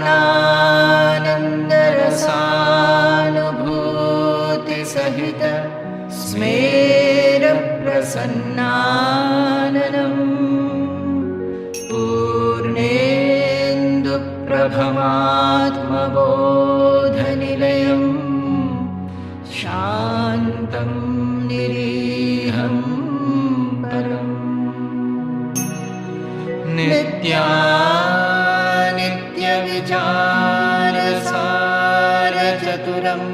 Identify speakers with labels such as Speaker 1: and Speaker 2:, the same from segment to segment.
Speaker 1: Purnanandarasānubhūti sahita smera prasannānanam Purnendu prabhamatma bodhanilayam Shantam niriham param Nitya vichārasāracaturam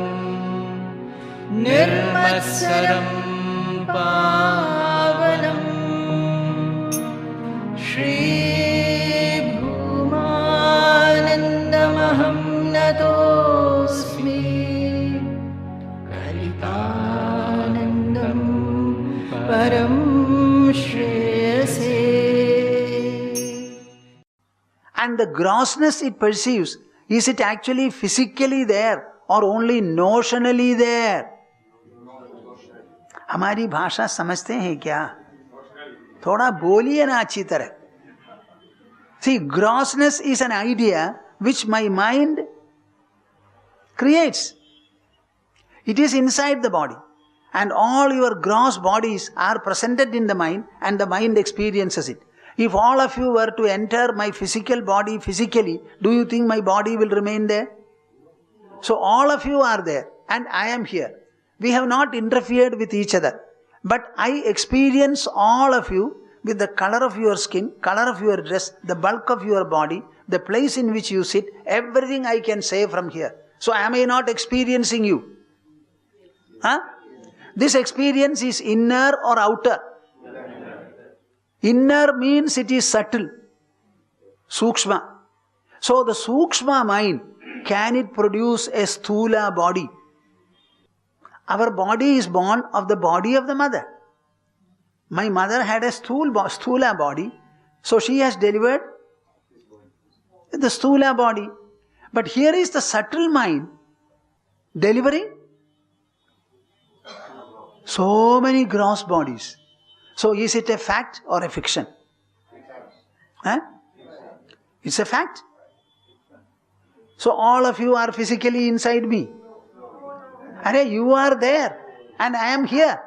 Speaker 1: nirmatsaram pavanam Shri Bhoomanandamaham natosmi Kalitanandam param shreyase.
Speaker 2: And the grossness it perceives, is it actually physically there or only notionally there? हमारी भाषा समझते हैं क्या? थोड़ा बोलिए ना अच्छी तरह. See, grossness is an idea which my mind creates. It is inside the body. And all your gross bodies are presented in the mind and the mind experiences it. If all of you were to enter my physical body physically, do you think my body will remain there? So all of you are there and I am here. We have not interfered with each other. But I experience all of you with the color of your skin, color of your dress, the bulk of your body, the place in which you sit, everything I can say from here. So am I not experiencing you? Huh? This experience is inner or outer? Inner means it is subtle, sukshma. So the sukshma mind, can it produce a sthula body? Our body is born of the body of the mother. My mother had a sthula body, so she has delivered the sthula body. But here is the subtle mind delivering so many gross bodies. So is it a fact or a fiction? Huh? It's a fact. So all of you are physically inside me. Arey, you are there and I am here.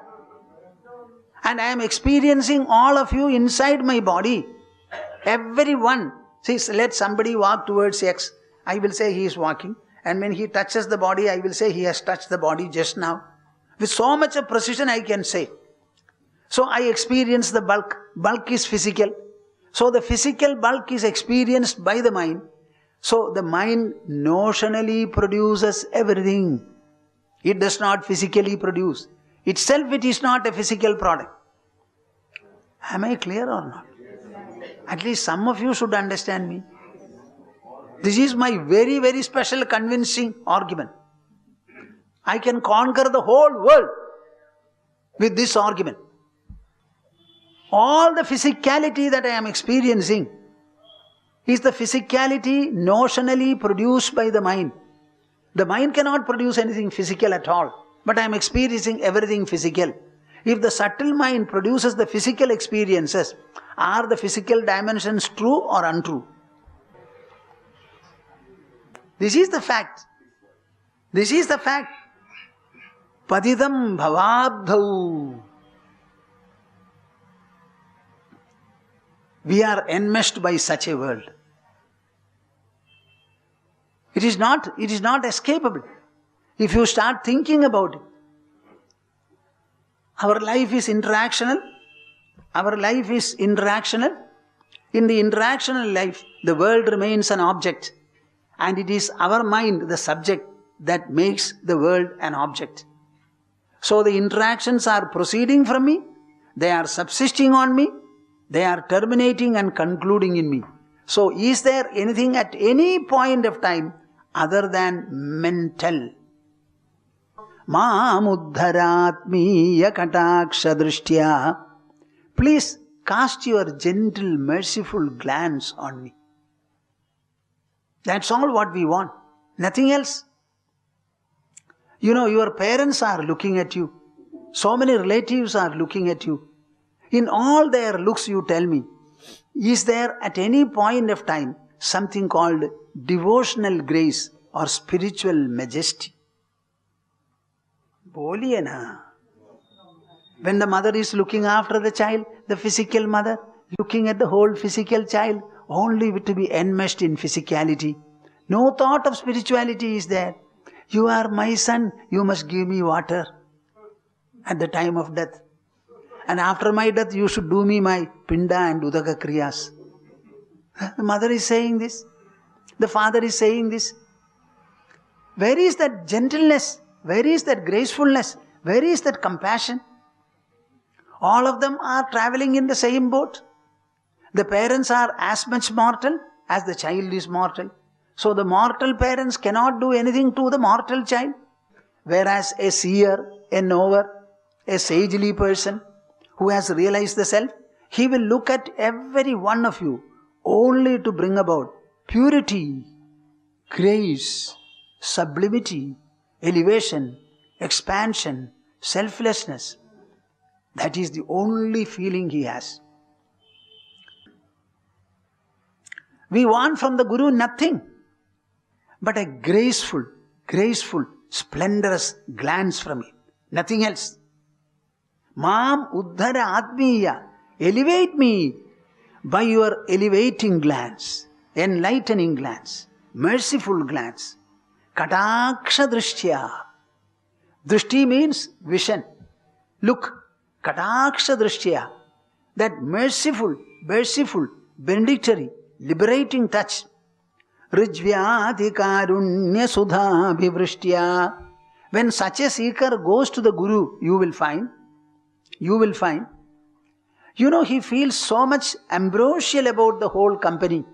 Speaker 2: And I am experiencing all of you inside my body. Everyone. See, let somebody walk towards X. I will say he is walking. And when he touches the body, I will say he has touched the body just now. With so much of precision I can say. So I experience the bulk. Bulk is physical. So the physical bulk is experienced by the mind. So the mind notionally produces everything. It does not physically produce. Itself it is not a physical product. Am I clear or not? At least some of you should understand me. This is my very, very special convincing argument. I can conquer the whole world with this argument. All the physicality that I am experiencing is the physicality notionally produced by the mind. The mind cannot produce anything physical at all, but I am experiencing everything physical. If the subtle mind produces the physical experiences, are the physical dimensions true or untrue? This is the fact. This is the fact. Padidam bhavabdhau. We are enmeshed by such a world. It is not escapable. If you start thinking about it, our life is interactional. Our life is interactional. In the interactional life, the world remains an object. And it is our mind, the subject, that makes the world an object. So the interactions are proceeding from me. They are subsisting on me. They are terminating and concluding in me. So is there anything at any point of time other than mental? Ma'amuddharatmiya kataksha drishtya. Please cast your gentle, merciful glance on me. That's all what we want. Nothing else. You know, your parents are looking at you. So many relatives are looking at you. In all their looks, you tell me, is there at any point of time something called devotional grace or spiritual majesty. Boliye na. When the mother is looking after the child, the physical mother, looking at the whole physical child, only to be enmeshed in physicality. No thought of spirituality is there. You are my son, you must give me water at the time of death. And after my death, you should do me my pinda and udaka kriyas. The mother is saying this. The father is saying this. Where is that gentleness? Where is that gracefulness? Where is that compassion? All of them are traveling in the same boat. The parents are as much mortal as the child is mortal. So the mortal parents cannot do anything to the mortal child. Whereas a seer, a knower, a sagely person who has realized the self, he will look at every one of you only to bring about purity, grace, sublimity, elevation, expansion, selflessness. That is the only feeling he has. We want from the Guru nothing but a graceful, splendorous glance from him. Nothing else. Mam uddhara atmiya. Elevate me by your elevating glance, enlightening glance, merciful glance. Kataksha drishtya. Drishti means vision. Look. Kataksha drishtya. That merciful, benedictory, liberating touch. Rijvyati karunya sudha bhivristya. When such a seeker goes to the Guru, you will find, he feels so much ambrosial about the whole company.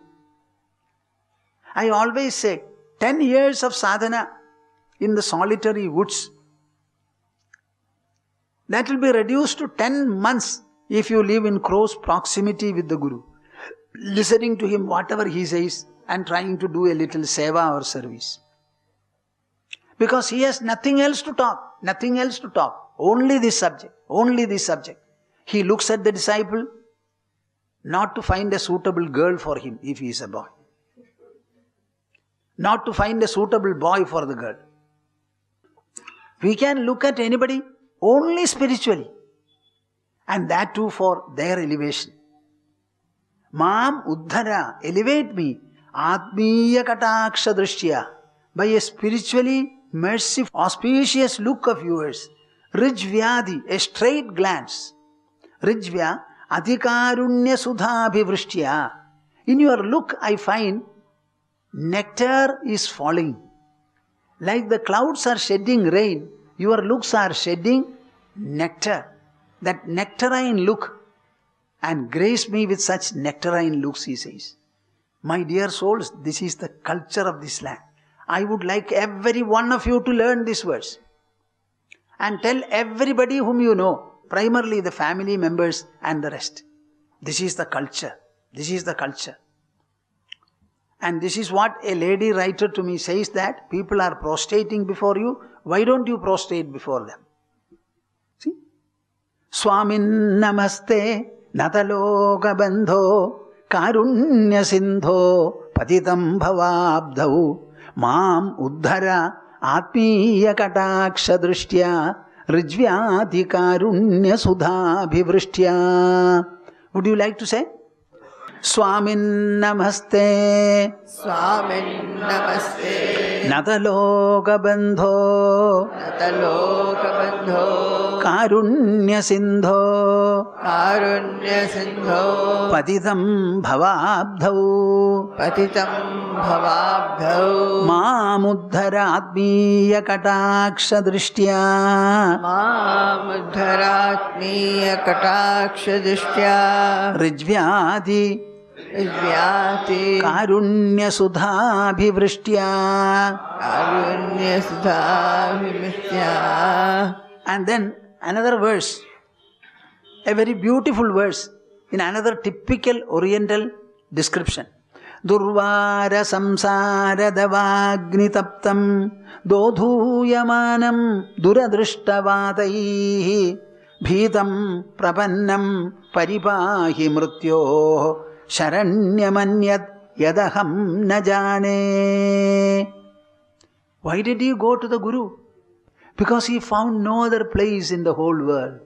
Speaker 2: I always say, 10 years of sadhana in the solitary woods, that will be reduced to 10 months if you live in close proximity with the Guru, listening to him whatever he says and trying to do a little seva or service. Because he has nothing else to talk, only this subject. He looks at the disciple not to find a suitable girl for him if he is a boy, not to find a suitable boy for the girl. We can look at anybody only spiritually, and that too for their elevation. Mam uddhara, elevate me, atmiya kataksha drishtya, by a spiritually merciful, auspicious look of yours. Rijvyadi, a straight glance. Rijvya, adhikarunya sudha bhivristya. In your look I find nectar is falling. Like the clouds are shedding rain, your looks are shedding nectar. That nectarine look, and grace me with such nectarine looks, he says. My dear souls, this is the culture of this land. I would like every one of you to learn this verse. And tell everybody whom you know, primarily the family members and the rest. This is the culture. And this is what a lady writer to me says, that people are prostrating before you. Why don't you prostrate before them? See? Swamin namaste nataloka bandho karunya sindho patitam bhavabdhau mam uddhara atmiya kataksha drishtya rijvyati karunya sudha bhivristya. Would you like to say? Swamin namaste.
Speaker 1: Swamin namaste.
Speaker 2: Nataloka bandho.
Speaker 1: Nataloka bandho.
Speaker 2: Karunya sindho.
Speaker 1: Karunya sindho.
Speaker 2: Patitam bhavabdhau.
Speaker 1: Patitam bhavabdhau.
Speaker 2: Mamuddhara atmiya kataksha drishtya.
Speaker 1: Mamuddharatmiya kataksha drishtya.
Speaker 2: Rijvyati.
Speaker 1: Rijvyati.
Speaker 2: Karunya sudha bhivristya.
Speaker 1: Karunya sudha bhivristya.
Speaker 2: And then another verse, a very beautiful verse in another typical Oriental description. Durvara samsara davagni taptam dodhuyamanam duradrishtavadaihi bhitam prapannam paripahi mrityo sharanyamanyat yadaham na jane. Why did he go to the Guru? Because he found no other place in the whole world.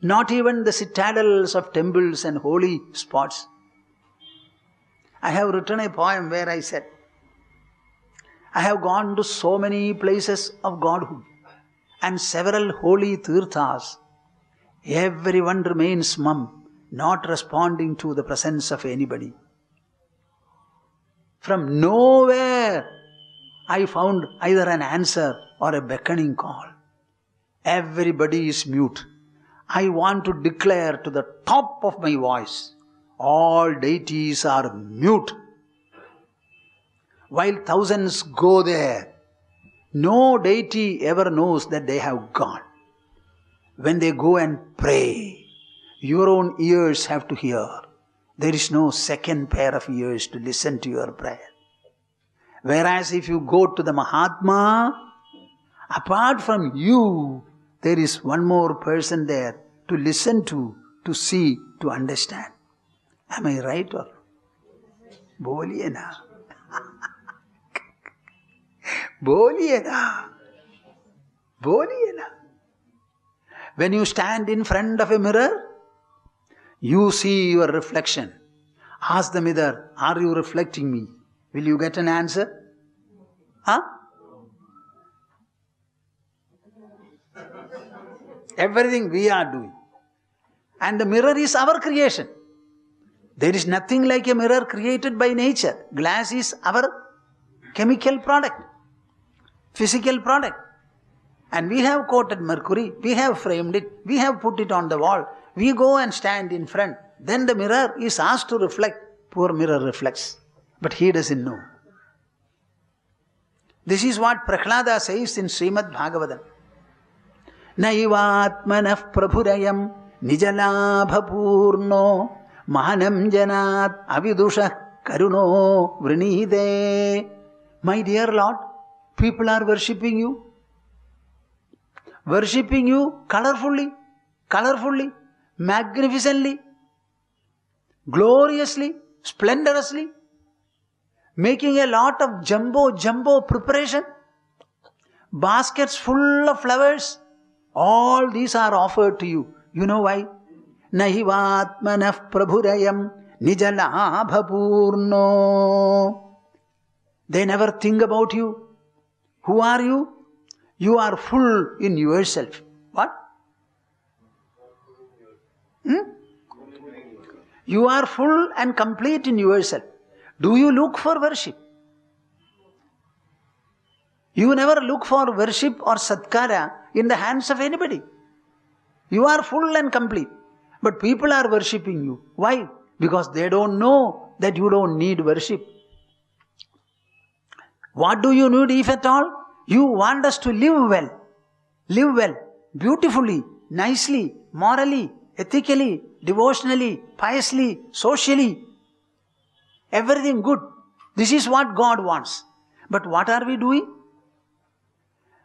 Speaker 2: Not even the citadels of temples and holy spots. I have written a poem where I said, I have gone to so many places of Godhood and several holy tirthas. Everyone remains mum, not responding to the presence of anybody. From nowhere, I found either an answer or a beckoning call. Everybody is mute. I want to declare to the top of my voice, all deities are mute. While thousands go there, no deity ever knows that they have gone. When they go and pray, your own ears have to hear. There is no second pair of ears to listen to your prayer. Whereas if you go to the Mahatma, apart from you, there is one more person there to listen to see, to understand. Am I right or? Boliye na. Boliye na. Boliye na. When you stand in front of a mirror, you see your reflection. Ask the mirror, are you reflecting me? Will you get an answer? Huh? Everything we are doing. And the mirror is our creation. There is nothing like a mirror created by nature. Glass is our chemical product, physical product. And we have coated mercury, we have framed it, we have put it on the wall. We go and stand in front. Then the mirror is asked to reflect. Poor mirror reflects. But he doesn't know. This is what Prahlada says in Srimad Bhagavatam. Naivatmanah prabhurayam nijalabhapurno mahanam janat avidushah karuno vrinide. My dear Lord, people are worshipping you. Worshipping you colorfully, magnificently, gloriously, splendorously, making a lot of jumbo preparation, baskets full of flowers. All these are offered to you. You know why? Nahivatmanah prabhurayam nijalabhapurno. They never think about you. Who are you? You are full in yourself. What? You are full and complete in yourself. Do you look for worship? You never look for worship or satkara in the hands of anybody. You are full and complete. But people are worshipping you. Why? Because they don't know that you don't need worship. What do you need if at all? You want us to live well, beautifully, nicely, morally, ethically, devotionally, piously, socially. Everything good. This is what God wants. But what are we doing?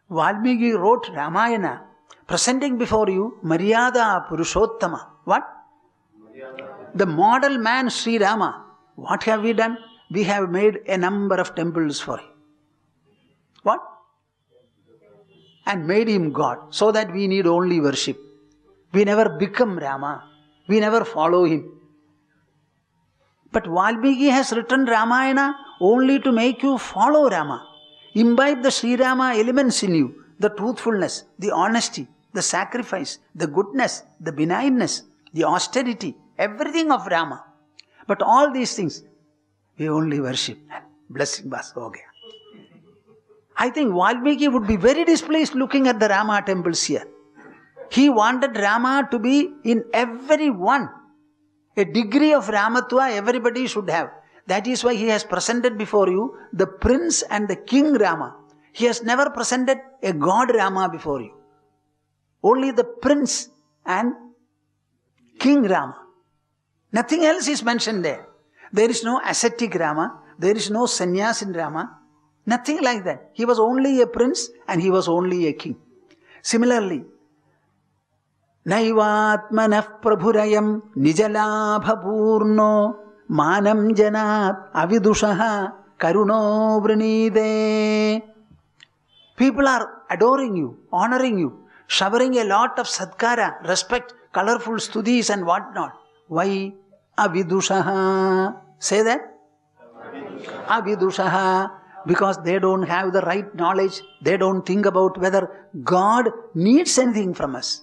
Speaker 2: Valmiki wrote Ramayana, presenting before you Maryada Purushottama. What? The model man Sri Rama. What have we done? We have made a number of temples for him. What? And made him God, so that we need only worship. We never become Rama. We never follow him. But Valmiki has written Ramayana only to make you follow Rama. Imbibe the Sri Rama elements in you. The truthfulness, the honesty, the sacrifice, the goodness, the benignness, the austerity, everything of Rama. But all these things, we only worship. Blessing bas ho gaya. I think Valmiki would be very displeased looking at the Rama temples here. He wanted Rama to be in everyone. A degree of Ramatva everybody should have. That is why he has presented before you the prince and the king Rama. He has never presented a god Rama before you. Only the prince and king Rama. Nothing else is mentioned there. There is no ascetic Rama. There is no sannyas in Rama. Nothing like that. He was only a prince and he was only a king. Similarly, Naivatmanah prabhurayam nijalabhapurno manam janat avidushaha karuno vrinide. People are adoring you, honoring you, showering a lot of satkara, respect, colorful studis and whatnot. Why? Avidushaha. Say that. Avidushaha. Because they don't have the right knowledge. They don't think about whether God needs anything from us.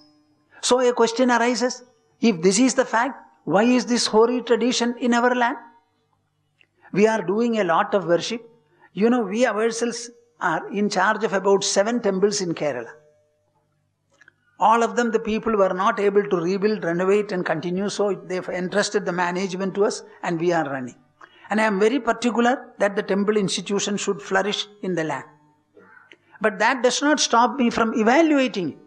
Speaker 2: So a question arises. If this is the fact, why is this hoary tradition in our land? We are doing a lot of worship. We ourselves are in charge of about 7 temples in Kerala. All of them, the people were not able to rebuild, renovate and continue, so they've entrusted the management to us and we are running. And I am very particular that the temple institution should flourish in the land. But that does not stop me from evaluating it.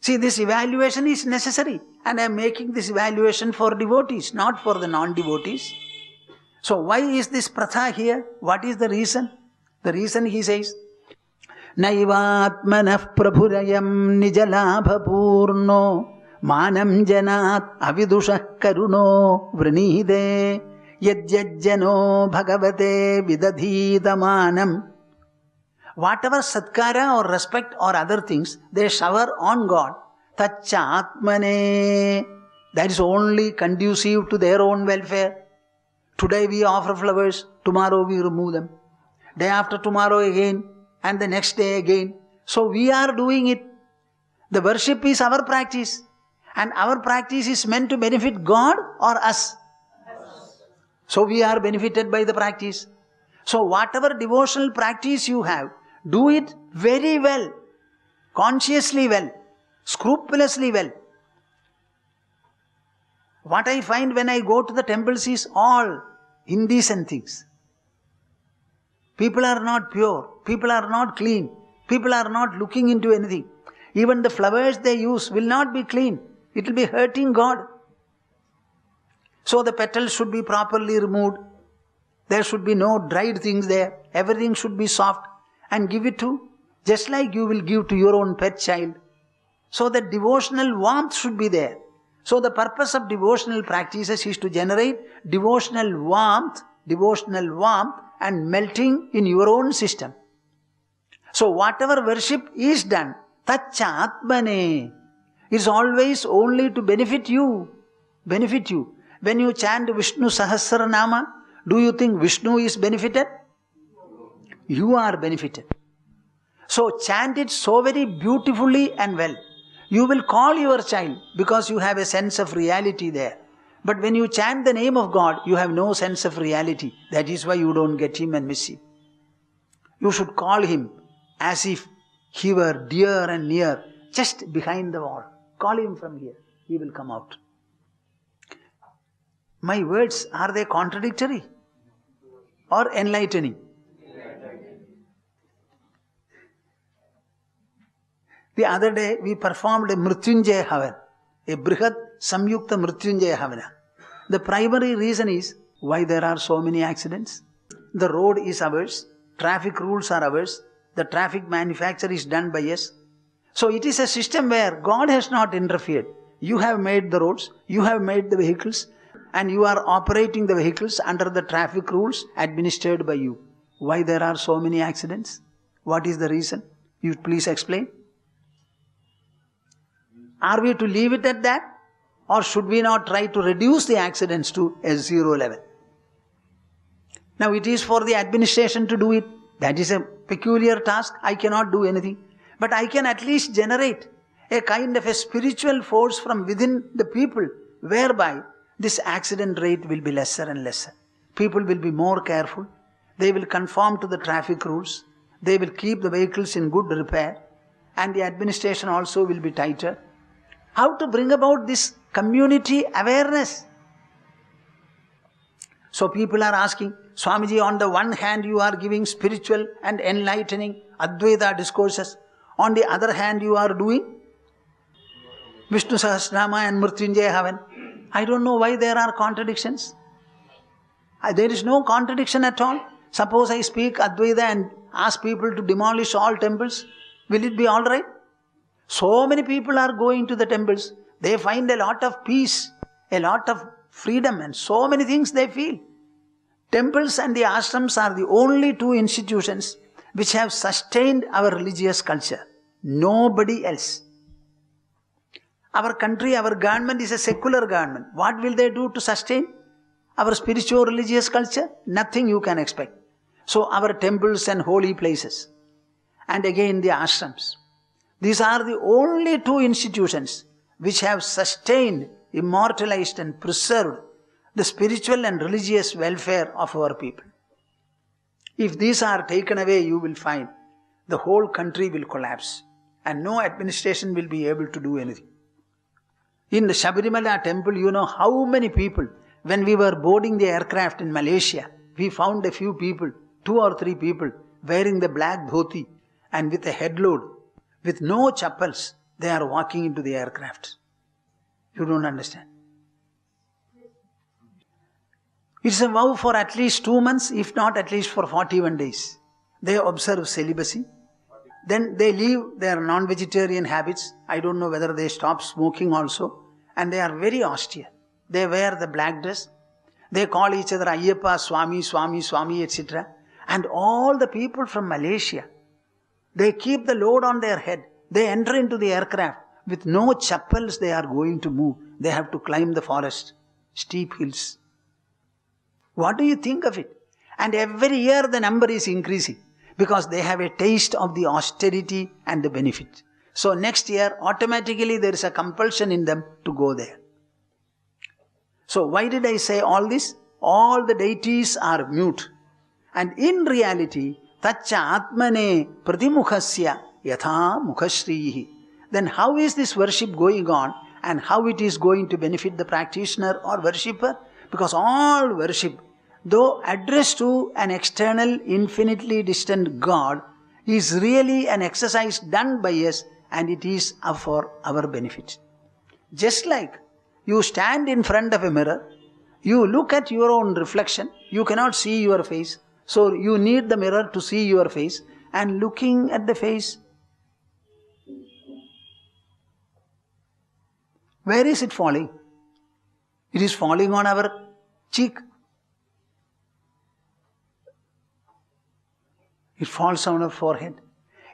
Speaker 2: See, this evaluation is necessary and I am making this evaluation for devotees, not for the non-devotees. So why is this pratha here? What is the reason? The reason he says, Naivatmanah prabhurayam nijalabha purno manam janat avidushah karuno vrinide yajjajjano bhagavate vidadhitamanam. Whatever satkara or respect or other things they shower on God, tacha atmane, that is only conducive to their own welfare. Today we offer flowers, tomorrow we remove them. Day after tomorrow again, and the next day again. So we are doing it. The worship is our practice. And our practice is meant to benefit God or us. So we are benefited by the practice. So whatever devotional practice you have, do it very well, consciously well, scrupulously well. What I find when I go to the temples is all indecent things. People are not pure. People are not clean. People are not looking into anything. Even the flowers they use will not be clean. It will be hurting God. So the petals should be properly removed. There should be no dried things there. Everything should be soft. And give it to, just like you will give to your own pet child. So that devotional warmth should be there. So the purpose of devotional practices is to generate devotional warmth and melting in your own system. So whatever worship is done, tacha atmane, is always only to benefit you. Benefit you. When you chant Vishnu Sahasranama, do you think Vishnu is benefited? You are benefited. So chant it so very beautifully and well. You will call your child because you have a sense of reality there. But when you chant the name of God, you have no sense of reality. That is why you don't get him and miss him. You should call him as if he were dear and near, just behind the wall. Call him from here. He will come out. My words, are they contradictory or enlightening? The other day we performed a Mrityunjaya Havan, a Brihat Samyukta Mrityunjaya Havana. The primary reason is why there are so many accidents. The road is ours, traffic rules are ours, the traffic manufacture is done by us. So it is a system where God has not interfered. You have made the roads, you have made the vehicles, and you are operating the vehicles under the traffic rules administered by you. Why there are so many accidents? What is the reason? You please explain. Are we to leave it at that? Or should we not try to reduce the accidents to a zero level? Now it is for the administration to do it. That is a peculiar task. I cannot do anything. But I can at least generate a kind of a spiritual force from within the people, whereby this accident rate will be lesser and lesser. People will be more careful. They will conform to the traffic rules. They will keep the vehicles in good repair. And the administration also will be tighter. How to bring about this community awareness? So people are asking, Swamiji, on the one hand you are giving spiritual and enlightening Advaita discourses. On the other hand you are doing Vishnu Sahasranama and Mrityunjaya Havan. I don't know why there are contradictions. There is no contradiction at all. Suppose I speak Advaita and ask people to demolish all temples. Will it be all right? So many people are going to the temples. They find a lot of peace, a lot of freedom and so many things they feel. Temples and the ashrams are the only two institutions which have sustained our religious culture. Nobody else. Our country, our government is a secular government. What will they do to sustain our spiritual religious culture? Nothing you can expect. So our temples and holy places, and again the ashrams, these are the only two institutions which have sustained, immortalized and preserved the spiritual and religious welfare of our people. If these are taken away, you will find the whole country will collapse and no administration will be able to do anything. In the Shabarimala temple, you know how many people, when we were boarding the aircraft in Malaysia, we found a few people, 2 or 3 people, wearing the black dhoti and with a head load, with no chappals, they are walking into the aircraft. You don't understand. It's a vow for at least 2 months, if not at least for 41 days. They observe celibacy. Then they leave their non-vegetarian habits. I don't know whether they stop smoking also. And they are very austere. They wear the black dress. They call each other Ayyappa, Swami, Swami, Swami, etc. And all the people from Malaysia, they keep the load on their head. They enter into the aircraft. With no chappals they are going to move. They have to climb the forest, steep hills. What do you think of it? And every year the number is increasing because they have a taste of the austerity and the benefit. So next year automatically there is a compulsion in them to go there. So why did I say all this? All the deities are mute. And in reality, Tacha Atmane Pratimukhasya Yatha Mukhashrihi. Then how is this worship going on and how it is going to benefit the practitioner or worshipper? Because all worship, though addressed to an external, infinitely distant God, is really an exercise done by us and it is for our benefit. Just like you stand in front of a mirror, you look at your own reflection, you cannot see your face, so you need the mirror to see your face, and looking at the face, where is it falling? It is falling on our cheek. It falls on our forehead.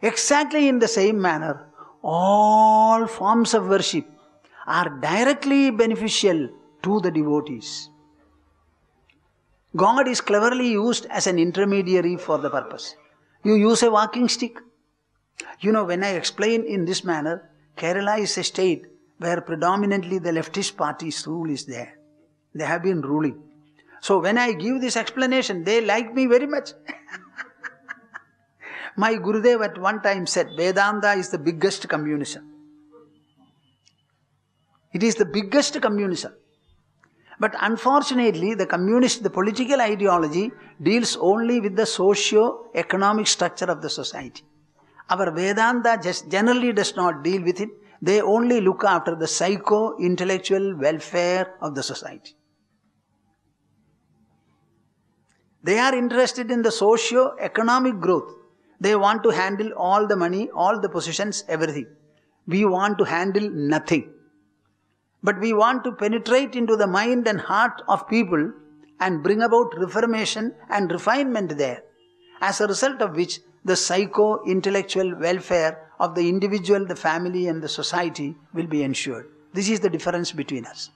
Speaker 2: Exactly in the same manner, all forms of worship are directly beneficial to the devotees. God is cleverly used as an intermediary for the purpose. You use a walking stick. You know, when I explain in this manner, Kerala is a state where predominantly the leftist party's rule is there. They have been ruling. So when I give this explanation, they like me very much. My Gurudev at one time said, Vedanta is the biggest communism. It is the biggest communism. But unfortunately, the political ideology deals only with the socio-economic structure of the society. Our Vedanta just generally does not deal with it. They only look after the psycho-intellectual welfare of the society. They are interested in the socio-economic growth. They want to handle all the money, all the positions, everything. We want to handle nothing. But we want to penetrate into the mind and heart of people and bring about reformation and refinement there. As a result of which, the psycho-intellectual welfare of the individual, the family and the society will be ensured. This is the difference between us.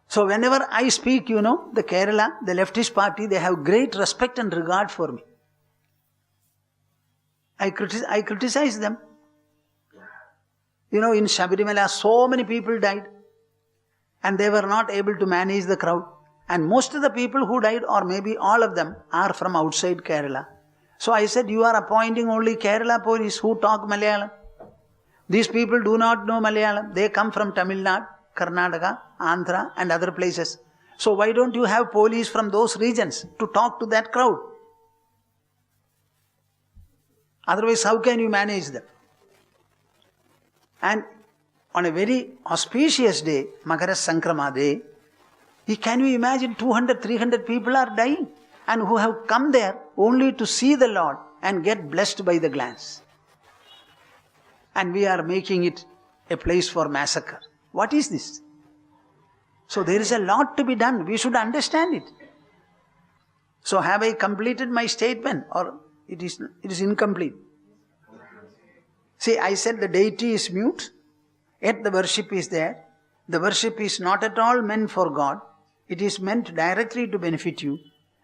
Speaker 2: So whenever I speak, you know, the Kerala, the leftist party, they have great respect and regard for me. I criticize them. You know, in Shabarimala, so many people died and they were not able to manage the crowd. And most of the people who died, or maybe all of them, are from outside Kerala. So I said, you are appointing only Kerala police who talk Malayalam. These people do not know Malayalam. They come from Tamil Nadu, Karnataka, Andhra and other places. So why don't you have police from those regions to talk to that crowd? Otherwise, how can you manage them? And on a very auspicious day, Makara Sankrama day, can you imagine 200, 300 people are dying and who have come there only to see the Lord and get blessed by the glance. And we are making it a place for massacre. What is this? So there is a lot to be done. We should understand it. So have I completed my statement or it is incomplete? See, I said the deity is mute, yet the worship is there. The worship is not at all meant for God. It is meant directly to benefit you.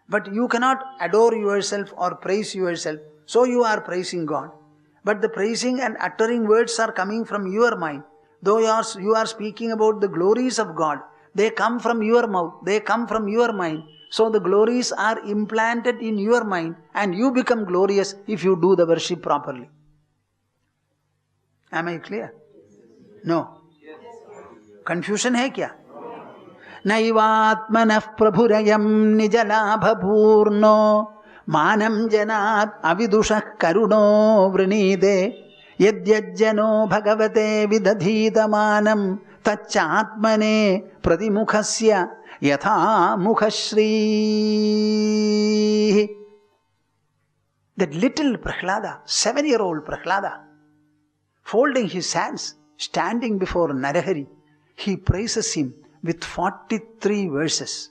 Speaker 2: But you cannot adore yourself or praise yourself. So you are praising God. But the praising and uttering words are coming from your mind. Though you are speaking about the glories of God, they come from your mouth. They come from your mind. So the glories are implanted in your mind and you become glorious if you do the worship properly. Am I clear? No. Confusion hai kya? Naivatmanah prabhurayam nijalabhapurno manam janat avidushah karuno vrinide yadyajjano bhagavate vidadhitamanam tachatmane pradimukhasya yatha mukhashri. That little Prahlada, 7-year-old Prahlada, folding his hands, standing before Narahari, he praises him with 43 verses.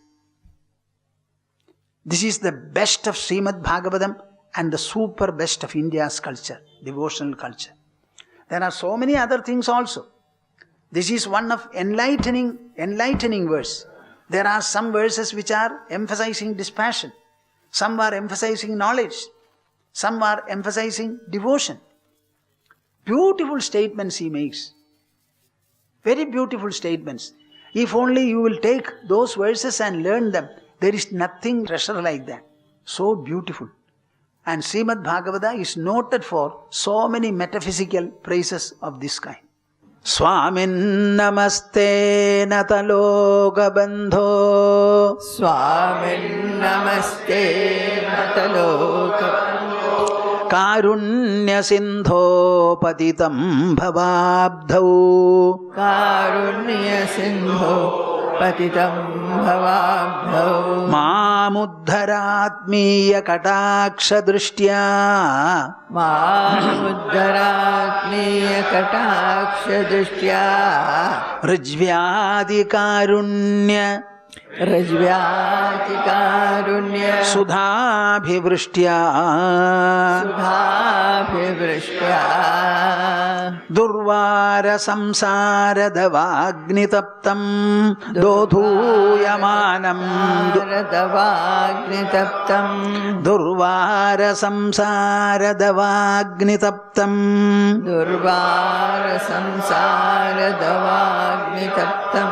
Speaker 2: This is the best of Srimad Bhagavatam and the super best of India's culture, devotional culture. There are so many other things also. This is one of enlightening verse. There are some verses which are emphasizing dispassion. Some are emphasizing knowledge. Some are emphasizing devotion. Beautiful statements he makes. Very beautiful statements. If only you will take those verses and learn them, there is nothing treasure like that. So beautiful. And Srimad Bhagavata is noted for so many metaphysical praises of this kind. Swamin namaste nataloka bandho.
Speaker 1: Swamin namaste nataloka bandho.
Speaker 2: Karunya sindho patitam bhavabdhau.
Speaker 1: Karunya sindho patitam bhavabdhau.
Speaker 2: Mamuddharatmiya kataksha drishtya.
Speaker 1: Mamuddharatmiya kataksha drishtya.
Speaker 2: Rijvyadi karunya.
Speaker 1: Rajvyati karunya.
Speaker 2: Sudhabhivrishtya.
Speaker 1: Sudhabhivrishtya.
Speaker 2: Durvara samsara davagnitaptam dodhuyamanam.
Speaker 1: Davagnitaptam.
Speaker 2: Durvara samsara davagnitaptam.
Speaker 1: Durvara samsara davagnitaptam.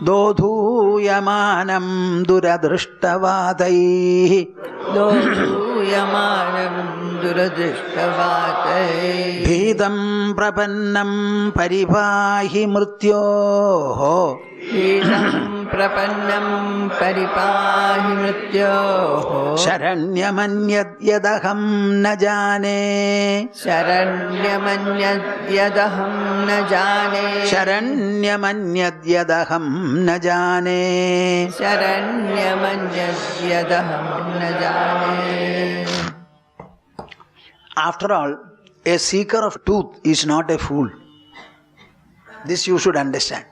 Speaker 2: Dodhuyamanam duradrishtavadaihi.
Speaker 1: Dodhuyamanam duradrishtavadaihi.
Speaker 2: Bhidam prapannam paripahi mrityoho.
Speaker 1: Bhidam prapannam paripahi mrityoho.
Speaker 2: Sharanyamanyadyadaham na jane.
Speaker 1: Sharanyamanyadyadaham na jane.
Speaker 2: Sharanyamanyadyadaham na jane.
Speaker 1: Sharanyamanyadyadaham na jane.
Speaker 2: After all, a seeker of truth is not a fool. This you should understand.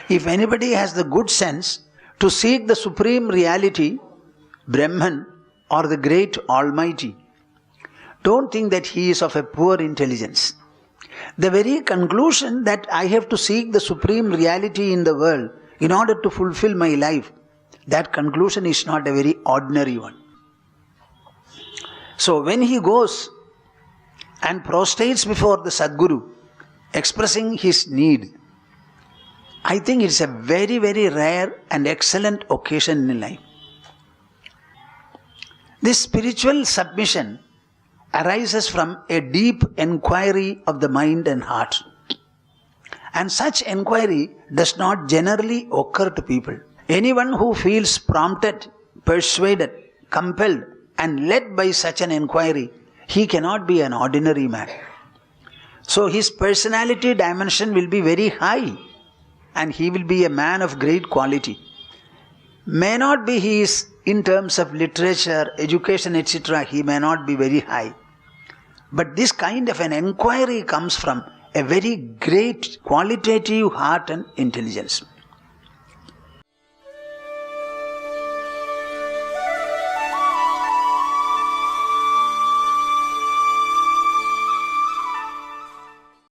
Speaker 2: If anybody has the good sense to seek the supreme reality, Brahman or the great Almighty, don't think that he is of a poor intelligence. The very conclusion that I have to seek the supreme reality in the world in order to fulfill my life, that conclusion is not a very ordinary one. So when he goes and prostrates before the Sadguru, expressing his need, I think it's a very, very rare and excellent occasion in life. This spiritual submission arises from a deep inquiry of the mind and heart. And such inquiry does not generally occur to people. Anyone who feels prompted, persuaded, compelled, and led by such an inquiry, he cannot be an ordinary man. So his personality dimension will be very high, and he will be a man of great quality. May not be he is in terms of literature, education, etc., he may not be very high. But this kind of an inquiry comes from a very great qualitative heart and intelligence.